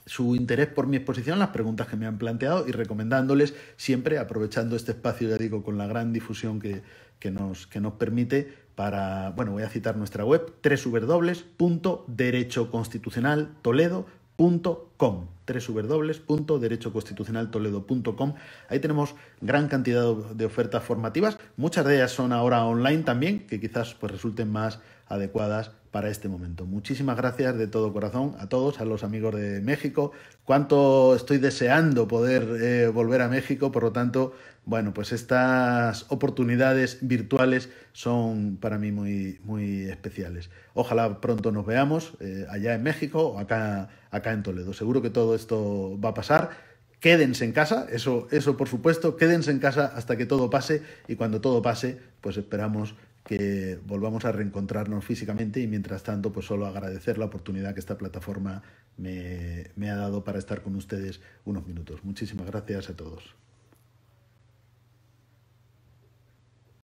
su interés por mi exposición, las preguntas que me han planteado y recomendándoles siempre, aprovechando este espacio, ya digo, con la gran difusión que nos permite, voy a citar nuestra web, www.derechoconstitucionaltoledo.com. www.derechoconstitucionaltoledo.com. Ahí tenemos gran cantidad de ofertas formativas. Muchas de ellas son ahora online también, que quizás pues resulten más adecuadas para este momento. Muchísimas gracias de todo corazón a todos, a los amigos de México. Cuánto estoy deseando poder volver a México, por lo tanto, bueno, pues estas oportunidades virtuales son para mí muy especiales. Ojalá pronto nos veamos allá en México o acá en Toledo. Seguro que todo esto va a pasar. Quédense en casa, eso por supuesto, quédense en casa hasta que todo pase, y cuando todo pase, pues esperamos que volvamos a reencontrarnos físicamente, y mientras tanto, pues solo agradecer la oportunidad que esta plataforma me ha dado para estar con ustedes unos minutos. Muchísimas gracias a todos.